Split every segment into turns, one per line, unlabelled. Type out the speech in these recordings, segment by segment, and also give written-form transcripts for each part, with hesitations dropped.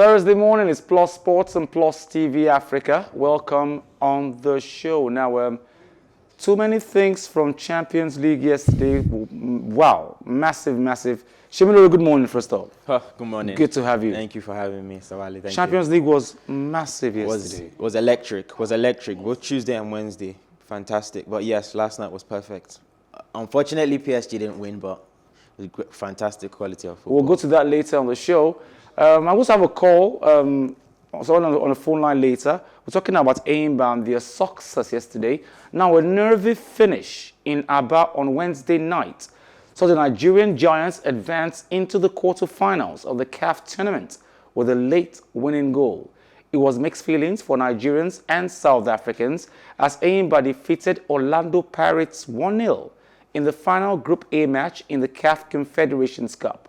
Thursday morning is Plus Sports and Plus TV Africa. Welcome on the show. Now, too many things from Champions League yesterday. Wow, massive. Semilore, good morning, first off.
Good morning.
Good to have you.
Thank you for having me, Sir Wale.
Champions League was massive yesterday.
Was electric. Both Tuesday and Wednesday. Fantastic. But yes, last night was perfect. Unfortunately, PSG didn't win, but it was fantastic quality of football.
We'll go to that later on the show. I also have a call on the phone line later. We're talking about Enyimba and their success yesterday. Now, a nervy finish in Aba on Wednesday night. So the Nigerian Giants advanced into the quarterfinals of the CAF tournament with a late winning goal. It was mixed feelings for Nigerians and South Africans as Enyimba defeated Orlando Pirates 1-0 in the final Group A match in the CAF Confederations Cup.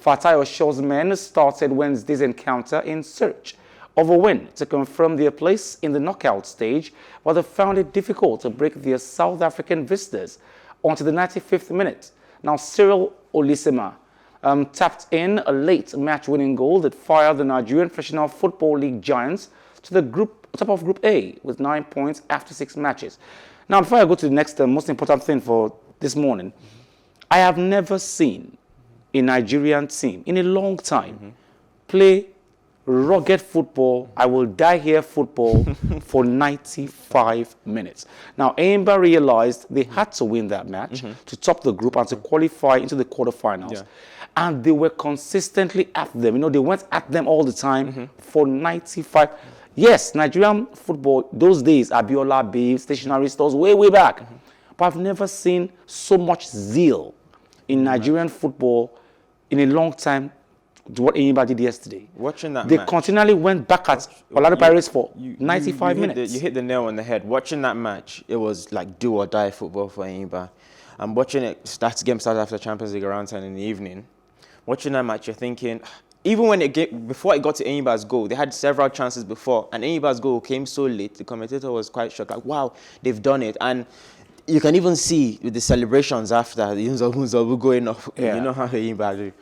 Fatayo Shaw's men started Wednesday's encounter in search of a win to confirm their place in the knockout stage, but they found it difficult to break their South African visitors onto the 95th minute. Now, Cyril Olisema tapped in a late match-winning goal that fired the Nigerian Professional Football League Giants to the top of Group A with 9 points after 6 matches. Now, before I go to the next most important thing for this morning, I have never seen a Nigerian team in a long time play rugged football, I will die here football for 95 minutes. Now, Enyimba realized they had to win that match to top the group and to qualify into the quarterfinals. Yeah. And they were consistently at them. You know, they went at them all the time for 95. Yes, Nigerian football, those days, Abiola, Babe, stationary stores, way back. But I've never seen so much zeal in Nigerian football in a long time to what Enyimba did yesterday.
Watching that
they
match,
continually went back at Orlando Pirates for 95 minutes.
You hit the nail on the head. Watching that match, it was like do or die football for Enyimba. And watching it, that game started after Champions League around 10 in the evening. Watching that match, you're thinking, even when before it got to Enyimba's goal, they had several chances before, and Enyimba's goal came so late, the commentator was quite shocked, like, wow, they've done it. And you can even see with the celebrations after, the Unzabu going off, you know how Enyimba do.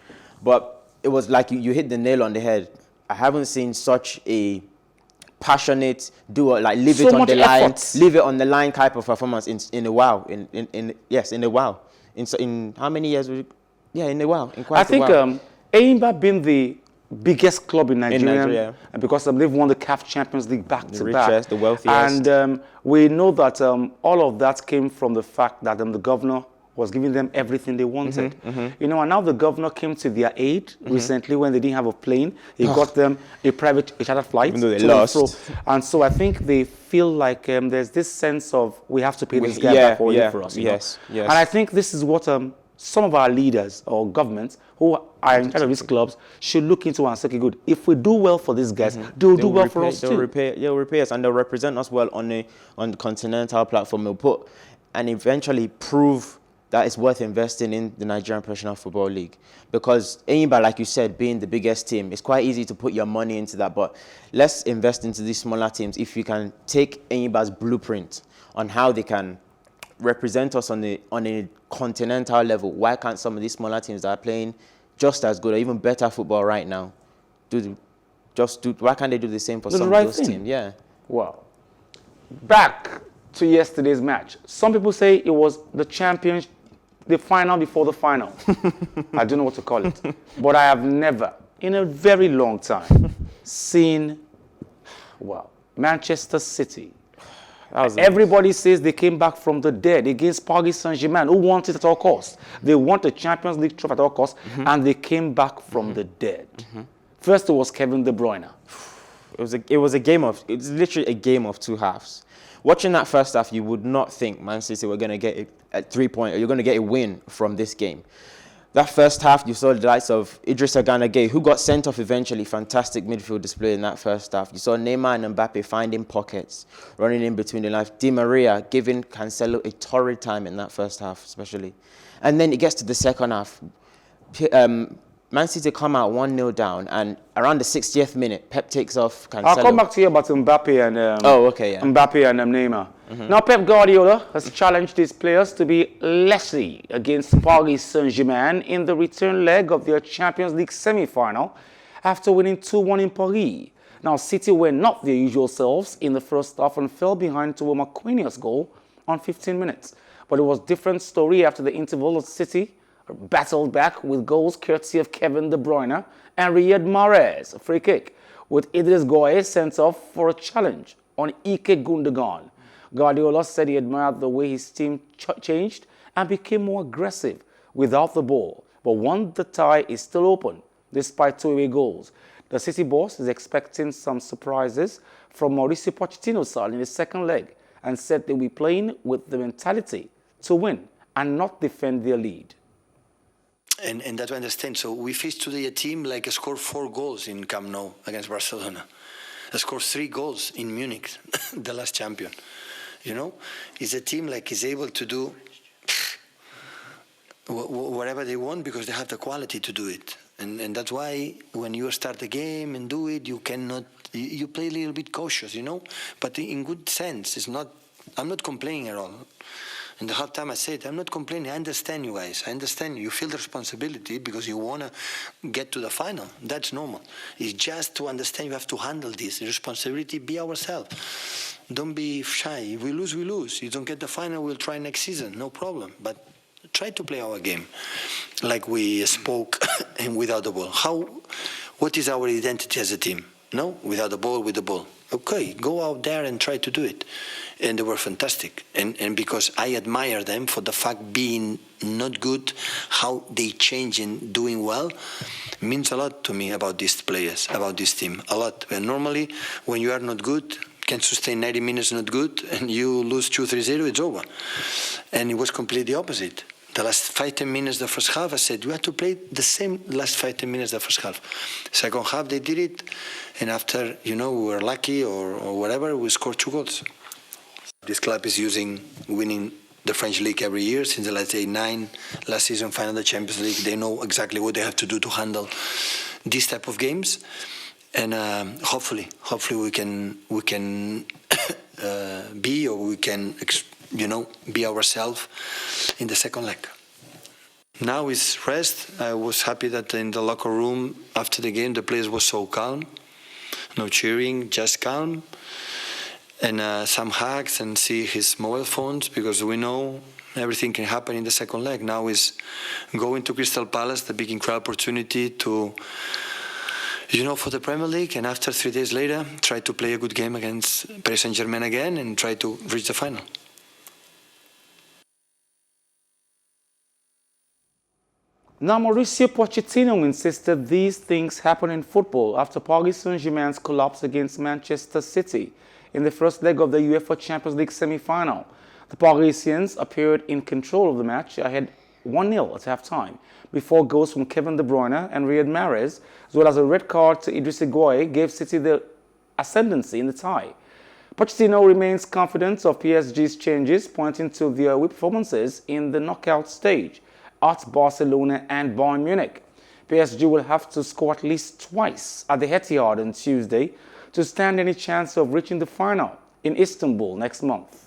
But it was like you hit the nail on the head. I haven't seen such a passionate, leave it on the line type of performance in a while. In a while. In how many years? In a while. In quite a while.
I think Enyimba being the biggest club in Nigeria, and because they've won the CAF Champions League back to back.
The richest, the wealthiest.
And we know that all of that came from the fact that the governor was giving them everything they wanted. You know, and now the governor came to their aid recently when they didn't have a plane. He got them a chartered flight.
Even though they lost.
And so I think they feel like there's this sense of we have to pay this guy back for us.
Yes.
And I think this is what some of our leaders or governments who are in charge of these clubs should look into and say, okay, good, if we do well for these guys, they'll do well for us too.
They'll repay us and they'll represent us well on the continental platform. They'll put and eventually prove that it's worth investing in the Nigerian Professional Football League. Because Enyimba, like you said, being the biggest team, it's quite easy to put your money into that. But let's invest into these smaller teams. If you can take Enyimba's blueprint on how they can represent us on a continental level, why can't some of these smaller teams that are playing just as good or even better football right now why can't they do the same for some of those teams? Yeah.
Wow. Back to yesterday's match. Some people say it was the final before the final. I don't know what to call it. But I have never, in a very long time, seen, Manchester City. Everybody says they came back from the dead against Paris Saint-Germain, who want it at all costs. They want the Champions League trophy at all costs, and they came back from the dead. First, it was Kevin De Bruyne.
It's literally a game of two halves. Watching that first half, you would not think Man City were going to get a 3-point, or you're going to get a win from this game. That first half, you saw the likes of Idrissa Gana Gueye, who got sent off eventually. Fantastic midfield display in that first half. You saw Neymar and Mbappe finding pockets, running in between the lines. Di Maria giving Cancelo a torrid time in that first half, especially. And then it gets to the second half. Man City come out 1-0 down, and around the 60th minute, Pep takes off Cancelo.
I'll come back to you about Mbappe and Mbappe and Neymar. Now, Pep Guardiola has challenged his players to be lessy against Paris Saint-Germain in the return leg of their Champions League semi-final after winning 2-1 in Paris. Now, City were not their usual selves in the first half and fell behind to a Marquinhos goal on 15 minutes. But it was a different story after the interval of City battled back with goals courtesy of Kevin De Bruyne and Riyad Mahrez, a free kick, with Idris Gueye sent off for a challenge on Ike Gundogan. Guardiola said he admired the way his team changed and became more aggressive without the ball, but warned the tie is still open despite 2 away goals. The City boss is expecting some surprises from Mauricio Pochettino's side in the second leg and said they'll be playing with the mentality to win and not defend their lead.
And that I understand. So we faced today a team like scored 4 goals in Camp Nou against Barcelona. Scored 3 goals in Munich, the last champion. You know, it's a team like is able to do whatever they want because they have the quality to do it. And that's why when you start the game and do it, you cannot, you play a little bit cautious, you know, but in good sense. It's not, I'm not complaining at all. In the halftime I said, I'm not complaining, I understand you guys, I understand you feel the responsibility because you want to get to the final. That's normal. It's just to understand you have to handle this responsibility, be ourselves. Don't be shy. If we lose, we lose. You don't get the final, we'll try next season, no problem. But try to play our game like we spoke and without the ball. What is our identity as a team? No, without the ball, with the ball. Okay, go out there and try to do it. And they were fantastic. And because I admire them for the fact being not good, how they change in doing well, means a lot to me about these players, about this team, a lot. And normally, when you are not good, can sustain 90 minutes not good, and you lose 2-3-0, it's over. And it was completely opposite. The last 5-10 minutes the first half, I said, you have to play the same last 5-10 minutes the first half. Second half, they did it, and after, you know, we were lucky or whatever, we scored 2 goals. This club is winning the French league every year since the last 8-9. Last season, final the Champions League. They know exactly what they have to do to handle these type of games. And hopefully we can be ourselves in the second leg. Now is rest. I was happy that in the locker room after the game the place was so calm, no cheering, just calm, and some hugs and see his mobile phones because we know everything can happen in the second leg. Now is going to Crystal Palace, the big incredible opportunity to, for the Premier League, and after 3 days later, try to play a good game against Paris Saint-Germain again and try to reach the final.
Now, Mauricio Pochettino insisted these things happen in football after Paris Saint-Germain's collapse against Manchester City in the first leg of the UEFA Champions League semi-final. The Parisians appeared in control of the match ahead 1-0 at half-time before goals from Kevin De Bruyne and Riyad Mahrez, as well as a red card to Idris Gueye, gave City the ascendancy in the tie. Pochettino remains confident of PSG's changes, pointing to their weak performances in the knockout stage at Barcelona and Bayern Munich. PSG will have to score at least twice at the Etihad on Tuesday to stand any chance of reaching the final in Istanbul next month.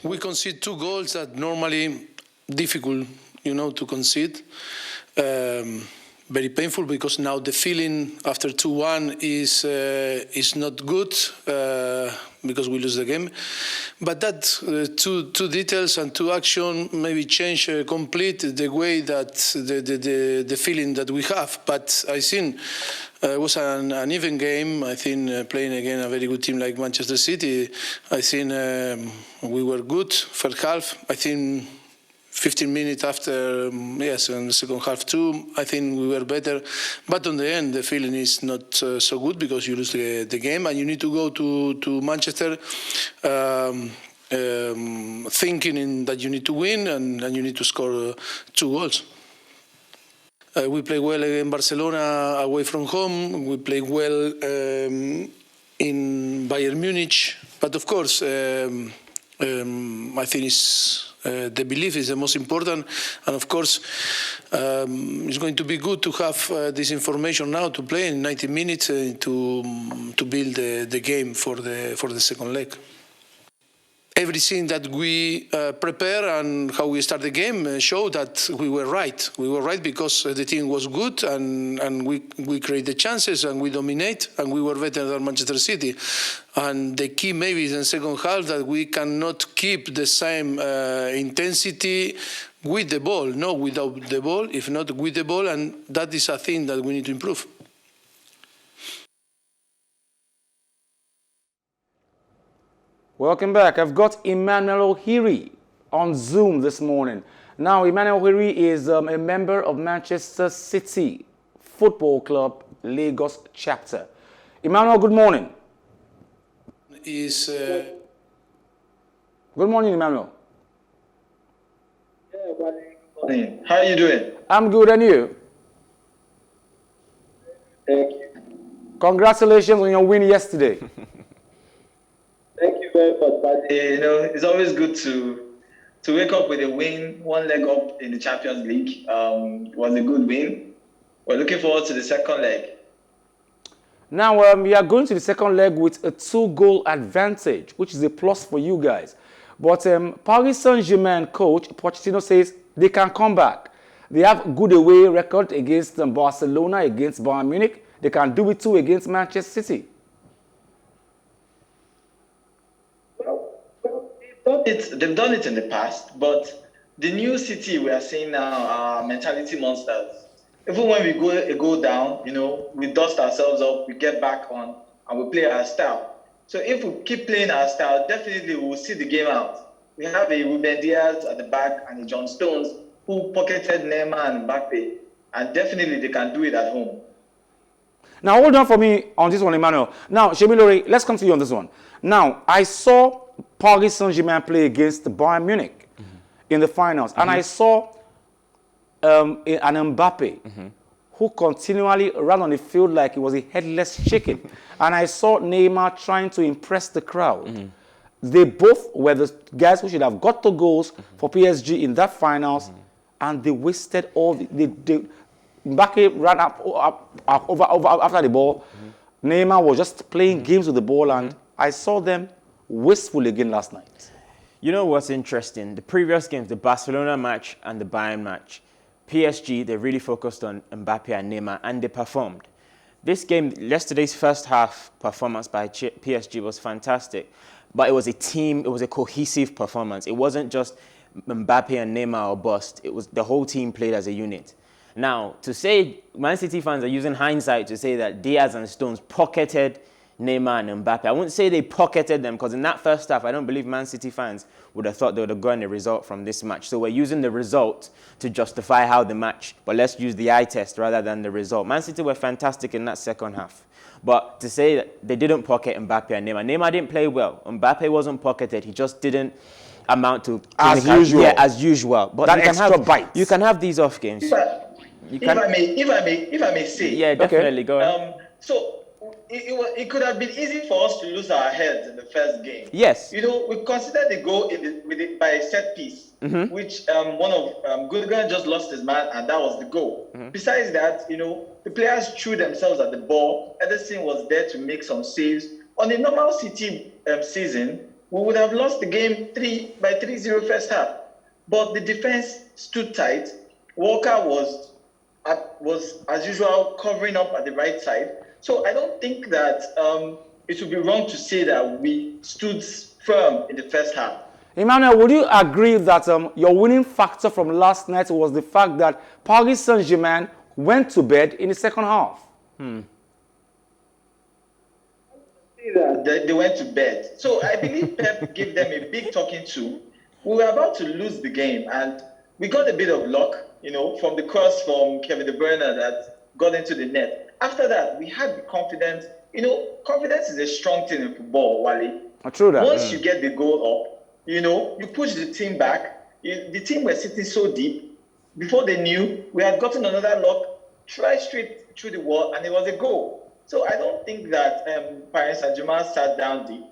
We concede 2 goals that normally difficult, to concede. Very painful because now the feeling after 2-1 is not good because we lose the game. But that two details and 2 action maybe change complete the way that the feeling that we have. But I think it was an even game. I think playing again a very good team like Manchester City, I think we were good first half. I think 15 minutes after, yes, in the second half too, I think we were better. But on the end, the feeling is not so good because you lose the game and you need to go to Manchester thinking that you need to win and you need to score 2 goals. We play well in Barcelona away from home. We play well in Bayern Munich. But of course, I think the belief is the most important, and of course, it's going to be good to have this information now to play in 90 minutes to build the game for the second leg. everything that we prepare and how we start the game show that we were right. We were right because the team was good and we created chances and we dominate and we were better than Manchester City. And the key maybe is in the second half that we cannot keep the same intensity with the ball, not without the ball, if not with the ball, and that is a thing that we need to improve.
Welcome back. I've got Emmanuel Ohiri on Zoom this morning. Now, Emmanuel Ohiri is a member of Manchester City Football Club Lagos chapter. Emmanuel, good morning.
Good
morning, Emmanuel.
Yeah, good morning. How are you doing?
I'm good, and you?
Thank you.
Congratulations on your win yesterday.
Thank you very much, but it's always good to wake up with a win, one leg up in the Champions League. It was a good win. We're looking forward to the second leg.
Now, we are going to the second leg with a 2-goal advantage, which is a plus for you guys. But Paris Saint-Germain coach Pochettino says they can come back. They have good away record against Barcelona, against Bayern Munich. They can do it too against Manchester City.
They've done it in the past, but the new City we are seeing now are mentality monsters. Even when we go down, we dust ourselves up, we get back on, and we play our style. So if we keep playing our style, definitely we will see the game out. We have a Ruben Diaz at the back and a John Stones who pocketed Neymar and Mbappe, and definitely they can do it at home.
Now, hold on for me on this one, Emmanuel. Now, Semilore, let's come to you on this one. Now, I saw Paris Saint-Germain play against Bayern Munich in the finals, and I saw an Mbappe who continually ran on the field like he was a headless chicken. And I saw Neymar trying to impress the crowd. They both were the guys who should have got the goals for PSG in that finals, and they wasted all the Mbappe ran up over after the ball. Neymar was just playing games with the ball, and I saw them wasteful again last night.
You know what's interesting? The previous games, the Barcelona match and the Bayern match, PSG, they really focused on Mbappe and Neymar, and they performed. This game, yesterday's first half performance by PSG was fantastic, but it was a team, it was a cohesive performance. It wasn't just Mbappe and Neymar or bust. It was the whole team played as a unit. Now, to say, Man City fans are using hindsight to say that Diaz and Stones pocketed Neymar and Mbappe. I wouldn't say they pocketed them, because in that first half, I don't believe Man City fans would have thought they would have gotten a result from this match. So we're using the result to justify how the match, but let's use the eye test rather than the result. Man City were fantastic in that second half. But to say that they didn't pocket Mbappe and Neymar, Neymar didn't play well. Mbappe wasn't pocketed. He just didn't amount to...
As usual.
Yeah, as usual. But
that extra bite.
You can have these off games.
If I may say.
Yeah, definitely.
Okay.
Go on.
So it could have been easy for us to lose our heads in the first game.
Yes.
We considered the goal by a set piece, which one of Gundogan just lost his man, and that was the goal. Besides that, the players threw themselves at the ball. Ederson was there to make some saves. On a normal City season, we would have lost the game 3-0 first half. But the defense stood tight. Walker was as usual covering up at the right side. So I don't think that it would be wrong to say that we stood firm in the first half.
Emmanuel, would you agree that your winning factor from last night was the fact that Paris Saint-Germain went to bed in the second half?
They went to bed. So I believe Pep gave them a big talking to. We were about to lose the game, and we got a bit of luck, from the cross from Kevin De Bruyne that got into the net. After that, we had the confidence. Confidence is a strong thing in football, Wale.
True that.
Once you get the goal up, you push the team back. The team were sitting so deep. Before they knew, we had gotten another lock, right straight through the wall, and it was a goal. So I don't think that Paris Saint-Germain sat down deep.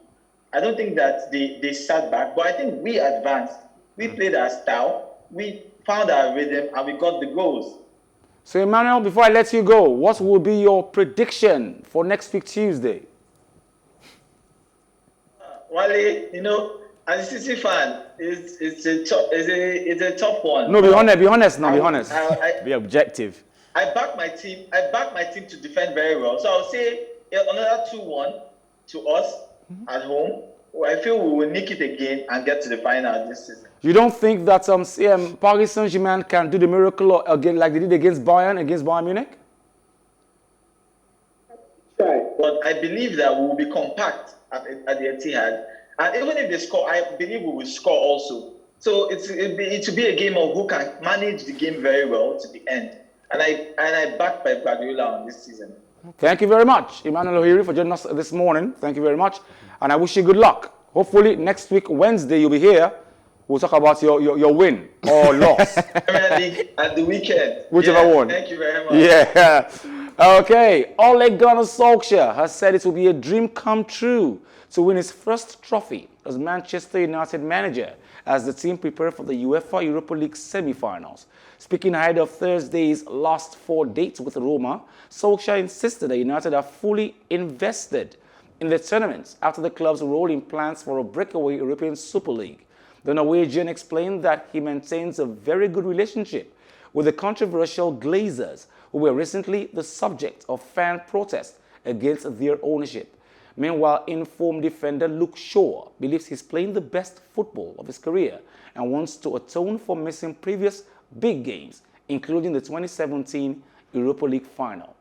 I don't think that they sat back, but I think we advanced. We played our style, we found our rhythm, and we got the goals.
So, Emmanuel, before I let you go, what will be your prediction for next week, Tuesday?
Wale, as a City fan, it's a tough one.
No, be honest. Be honest.
Be objective.
I back my team. I back my team to defend very well. So I'll say another 2-1 to us at home. I feel we will nick it again and get to the final this season.
You don't think that Paris Saint-Germain can do the miracle again like they did against Bayern Munich?
Right. But I believe that we will be compact at the Etihad. And even if they score, I believe we will score also. So it will be a game of who can manage the game very well to the end. And I back by Guardiola on this season.
Thank you very much, Emmanuel Ohiri, for joining us this morning. Thank you very much. And I wish you good luck. Hopefully next week, Wednesday, you'll be here. We'll talk about your win or loss.
At the weekend.
Whichever one.
Thank you very much.
Yeah. Okay. Ole Gunnar Solskjaer has said it will be a dream come true to win his first trophy as Manchester United manager as the team prepare for the UEFA Europa League semi-finals. Speaking ahead of Thursday's last 4 dates with Roma, Solskjaer insisted that United are fully invested in the tournament after the club's rolling plans for a breakaway European Super League. The Norwegian explained that he maintains a very good relationship with the controversial Glazers, who were recently the subject of fan protests against their ownership. Meanwhile, informed defender Luke Shaw believes he's playing the best football of his career and wants to atone for missing previous big games, including the 2017 Europa League final.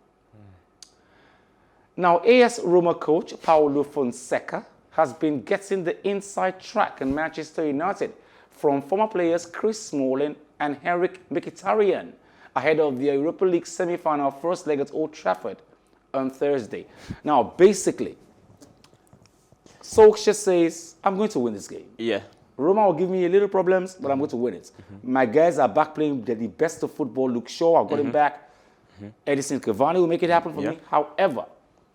Now, AS Roma coach Paulo Fonseca has been getting the inside track in Manchester United from former players Chris Smalling and Henrik Mkhitaryan ahead of the Europa League semi-final first leg at Old Trafford on Thursday. Now, basically, Solskjaer says, I'm going to win this game.
Yeah.
Roma will give me a little problems, but I'm going to win it. My guys are back playing the best of football. Luke Shaw, I've got him back. Edison Cavani will make it happen for me. However,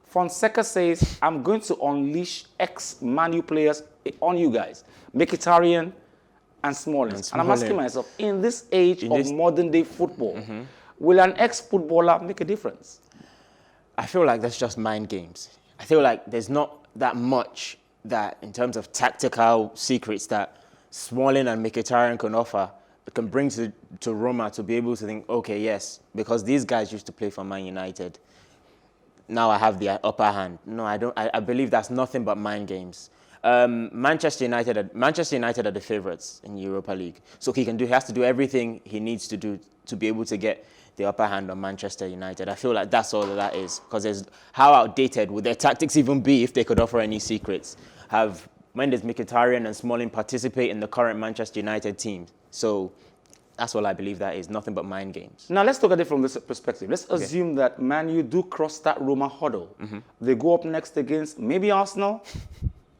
Fonseca says, I'm going to unleash ex-Man U players on you guys. Mkhitaryan and Smalling. And I'm asking myself, in this age of modern-day football, will an ex-footballer make a difference?
I feel like that's just mind games. I feel like there's not that much that, in terms of tactical secrets, that Smalling and Mkhitaryan can offer, can bring to Roma to be able to think, okay, yes, because these guys used to play for Man United. Now I have the upper hand. No, I don't. I believe that's nothing but mind games. Manchester United are the favourites in Europa League, so he has to do everything he needs to do to be able to get the upper hand on Manchester United. I feel like that's all that is, because how outdated would their tactics even be if they could offer any secrets? When does Mkhitaryan and Smalling participate in the current Manchester United team? So that's all I believe that is, nothing but mind games.
Now, let's look at it from this perspective. Let's assume that Man U do cross that Roma hurdle. They go up next against maybe Arsenal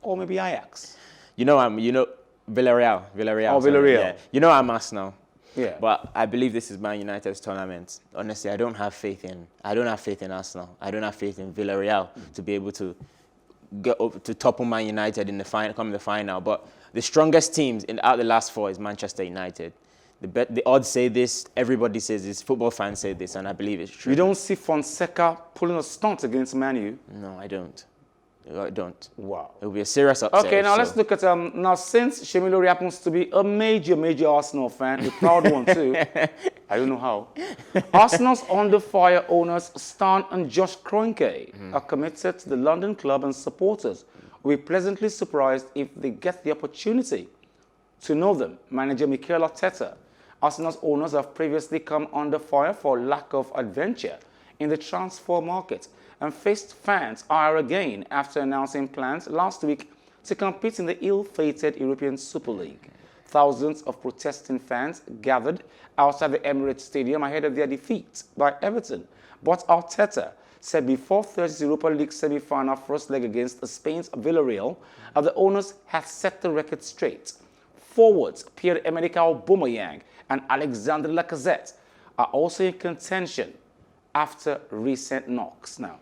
or maybe Ajax.
Villarreal.
Oh, Villareal.
Yeah. I'm Arsenal.
Yeah.
But I believe this is Man United's tournament. Honestly, I don't have faith in Arsenal. I don't have faith in Villarreal to be able to get up to topple Man United in the final, come in the final. But the strongest teams out the last 4 is Manchester United. The odds say this, everybody says this, football fans say this, and I believe it's true.
You don't see Fonseca pulling a stunt against Man U?
No, I don't. I don't.
Wow.
It will be a serious upset.
Okay, now let's look at, now since Semilore happens to be a major Arsenal fan, a proud one too, I don't know how, Arsenal's under fire owners Stan and Josh Kroenke are committed to the London club, and supporters will be pleasantly surprised if they get the opportunity to know them. Manager Mikel Arteta. Arsenal's owners have previously come under fire for lack of adventure in the transfer market and faced fans' ire again after announcing plans last week to compete in the ill-fated European Super League. Thousands of protesting fans gathered outside the Emirates Stadium ahead of their defeat by Everton. But Arteta said before Thursday's Europa League semi-final first leg against Spain's Villareal that the owners had set the record straight. Forwards Pierre-Emerick Aubumeyang and Alexander Lacazette are also in contention after recent knocks. Now,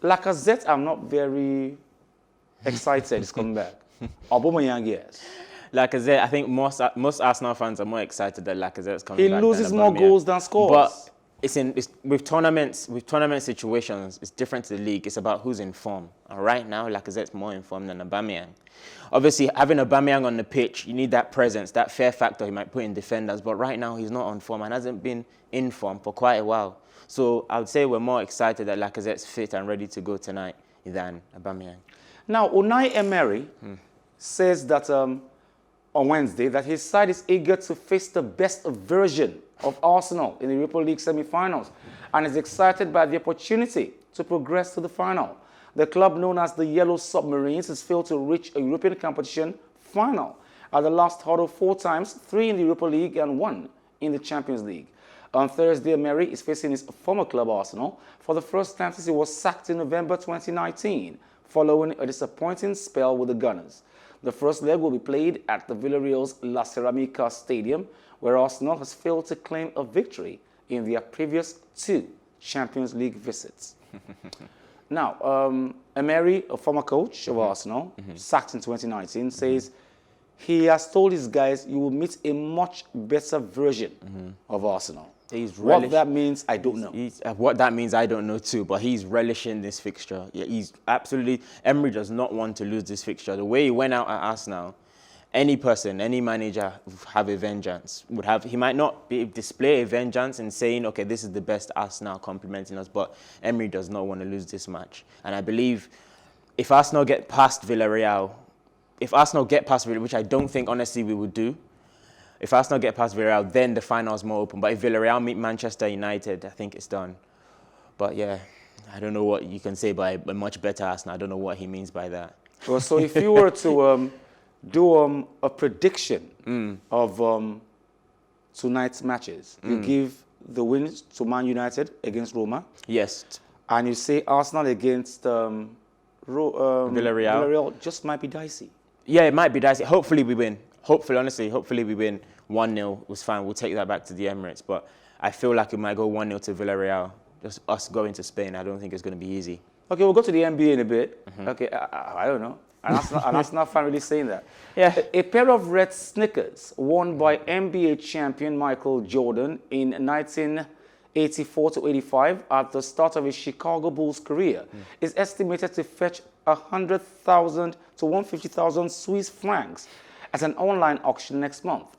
Lacazette, I'm not very excited he's coming back. Aubameyang, yes.
Lacazette, I think most Arsenal fans are more excited that Lacazette's coming back.
He loses more goals than scores.
But with tournament situations, it's different to the league. It's about who's in form. And right now, Lacazette's more in form than Aubameyang. Obviously, having Aubameyang on the pitch, you need that presence, that fear factor he might put in defenders. But right now, he's not on form and hasn't been in form for quite a while. So I would say we're more excited that Lacazette's fit and ready to go tonight than Aubameyang.
Now, Unai Emery says that on Wednesday that his side is eager to face the best version of Arsenal in the Europa League semi-finals and is excited by the opportunity to progress to the final. The club known as the Yellow Submarines has failed to reach a European competition final at the last hurdle 4 times, 3 in the Europa League and 1 in the Champions League. On Thursday, Emery is facing his former club Arsenal for the first time since he was sacked in November 2019, following a disappointing spell with the Gunners. The first leg will be played at the Villareal's La Ceramica Stadium, where Arsenal has failed to claim a victory in their previous 2 Champions League visits. Now, Emery, a former coach of Arsenal, sacked in 2019, says he has told his guys, you will meet a much better version of Arsenal. What that means, I don't know.
What that means, I don't know too, but he's relishing this fixture. Yeah, he's absolutely... Emery does not want to lose this fixture. The way he went out at Arsenal, any person, any manager would have a vengeance. He might not display a vengeance in saying, okay, this is the best Arsenal complimenting us, but Emery does not want to lose this match. And I believe if Arsenal get past Villareal, which I don't think, honestly, we would do, if Arsenal get past Villareal, then the final is more open. But if Villareal meet Manchester United, I think it's done. But yeah, I don't know what you can say by a much better Arsenal. I don't know what he means by that.
Well, so if you were to do a prediction of tonight's matches, you give the win to Man United against Roma.
Yes.
And you say Arsenal against Villareal just might be dicey.
Yeah, it might be dicey. Hopefully we win. Hopefully we win 1-0. It was fine. We'll take that back to the Emirates. But I feel like it might go 1-0 to Villareal. Just us going to Spain, I don't think it's going to be easy.
Okay, we'll go to the NBA in a bit. Okay, I don't know. And that's not fun really saying that.
Yeah.
A pair of red sneakers worn by NBA champion Michael Jordan in 1984-85 at the start of his Chicago Bulls career is estimated to fetch 100,000 to 150,000 Swiss francs at an online auction next month.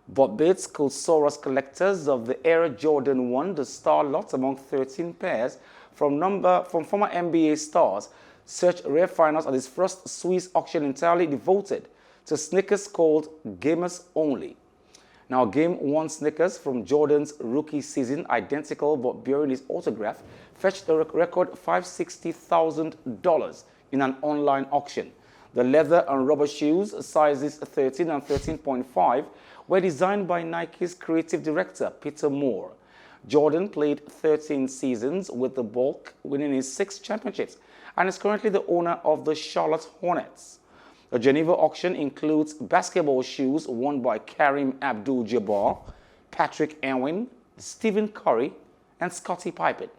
But bids could soar as collectors of the Air Jordan 1, the star lot among 13 pairs from former NBA stars, search rare finals at his first Swiss auction entirely devoted to sneakers called Gamers Only. Now, Game 1 sneakers from Jordan's rookie season, identical but bearing his autograph, fetched a record $560,000 in an online auction. The leather and rubber shoes, sizes 13 and 13.5, were designed by Nike's creative director, Peter Moore. Jordan played 13 seasons with the Bulk, winning his 6 championships, and is currently the owner of the Charlotte Hornets. The Geneva auction includes basketball shoes worn by Kareem Abdul-Jabbar, Patrick Ewing, Stephen Curry, and Scottie Pippen.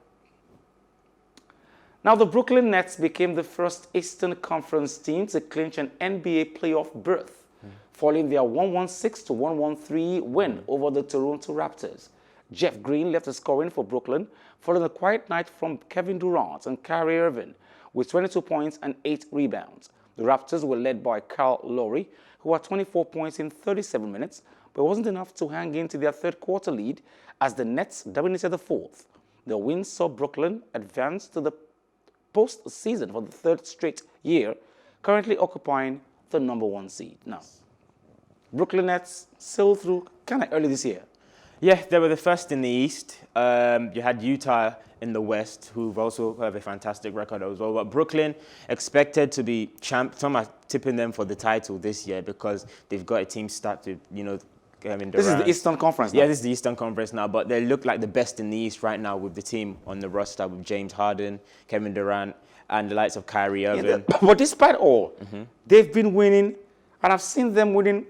Now, the Brooklyn Nets became the first Eastern Conference team to clinch an NBA playoff berth, following their 116-113 win over the Toronto Raptors. Jeff Green left the scoring for Brooklyn following a quiet night from Kevin Durant and Kyrie Irving with 22 points and 8 rebounds. The Raptors were led by Kyle Lowry, who had 24 points in 37 minutes, but it wasn't enough to hang into their third quarter lead as the Nets dominated the fourth. The win saw Brooklyn advance to the postseason for the third straight year, currently occupying the #1 seed. Now, Brooklyn Nets sailed through kind of early this year.
Yeah, they were the first in the East. You had Utah in the West, who've also have a fantastic record as well. But Brooklyn expected to be champ. Some are tipping them for the title this year because they've got a team stacked with, Kevin Durant.
This is the Eastern Conference now.
Yeah, this is the Eastern Conference now, but they look like the best in the East right now with the team on the roster with James Harden, Kevin Durant, and the likes of Kyrie Irving.
Yeah, but despite all, they've been winning, and I've seen them winning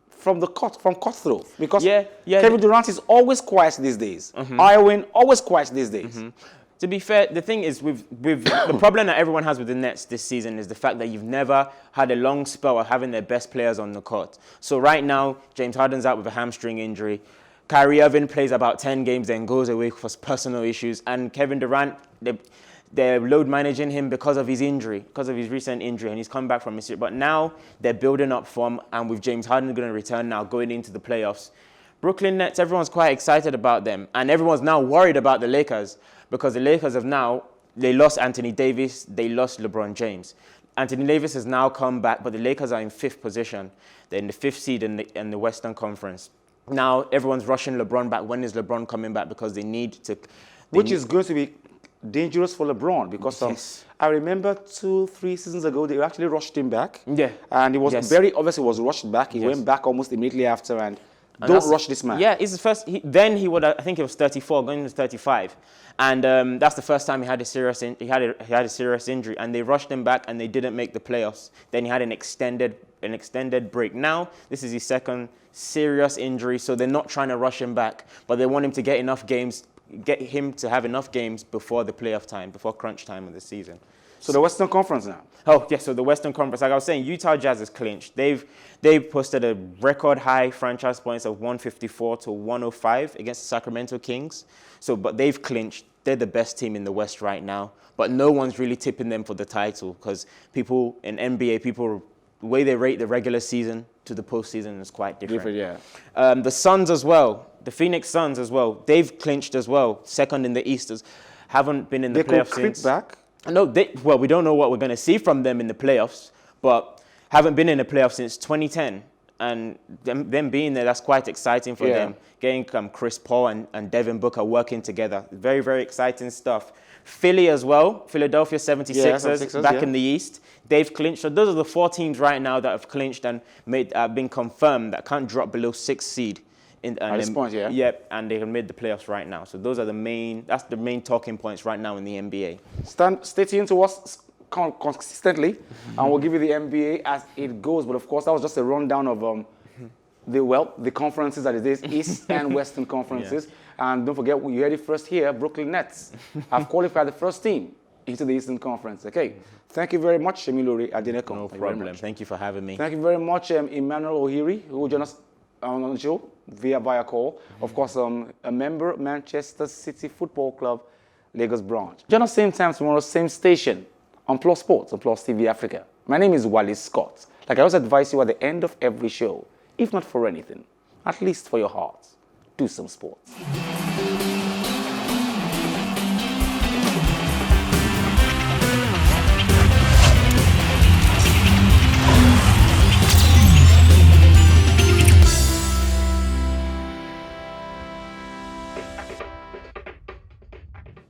from cutthroat, because Kevin Durant is always quiet these days. Irving always quiet these days.
To be fair, the thing is with the problem that everyone has with the Nets this season is the fact that you've never had a long spell of having their best players on the court. So right now, James Harden's out with a hamstring injury. Kyrie Irving plays about 10 games, then goes away for personal issues. And Kevin Durant, they're load managing him because of his injury, because of his recent injury, and he's come back from it. But now they're building up form, and with James Harden going to return now, going into the playoffs. Brooklyn Nets, everyone's quite excited about them, and everyone's now worried about the Lakers because the Lakers have now, they lost Anthony Davis, they lost LeBron James. Anthony Davis has now come back, but the Lakers are in 5th position. They're in the 5th seed in the Western Conference. Now everyone's rushing LeBron back. When is LeBron coming back? Because they need to...
Which is going to be dangerous for LeBron because
Yes.
I remember 2-3 seasons ago they actually rushed him back.
Yeah.
And it was
Yes.
very obvious he was rushed back. He
Yes.
went back almost immediately after and don't
that's-
rush this man.
Yeah, it's the first. Then he would. I think he was 34, going to 35, and that's the first time he had a serious. He had a serious injury, and they rushed him back, and they didn't make the playoffs. Then he had an extended break. Now this is his second serious injury, so they're not trying to rush him back, but they want him to get enough games, get him to have enough games before the playoff time, before crunch time of the season.
So the Western Conference now.
Oh, yeah, so the Western Conference, like I was saying, Utah Jazz is clinched. They've posted a record high franchise points of 154 to 105 against the Sacramento Kings. But they've clinched. They're the best team in the West right now. But no one's really tipping them for the title because people in NBA, the way they rate the regular season to the postseason is quite different.
Yeah.
The Suns as well, the Phoenix Suns as well, they've clinched as well, second in the East, haven't been in the playoffs since.
Back.
No, we don't know what we're going to see from them in the playoffs, but haven't been in the playoffs since 2010. And them being there, that's quite exciting for them. Getting Chris Paul and Devin Booker working together. Very, very exciting stuff. Philly as well, Philadelphia 76ers, back in the East. They've clinched. So those are the 4 teams right now that have clinched and been confirmed that can't drop below 6th seed.
At this point, yeah?
Yep, and they have made the playoffs right now. So those are that's the main talking points right now in the NBA.
Stay tuned to us consistently, and we'll give you the NBA as it goes. But of course, that was just a rundown of the conferences that it is, East and Western conferences. Yeah. And don't forget, you heard it first here, Brooklyn Nets have qualified the first team into the Eastern Conference. Okay, thank you very much, Semilore Adenekan.
No problem. Thank you for having me.
Thank you very much, Emmanuel Ohiri, who will join us on the show via call. Of course, a member, Manchester City Football Club, Lagos branch. Join us same time tomorrow, same station on Plus Sports, on PlusTvAfrica. My name is Wale Scott. Like I always advise you at the end of every show, if not for anything, at least for your heart, do some sports.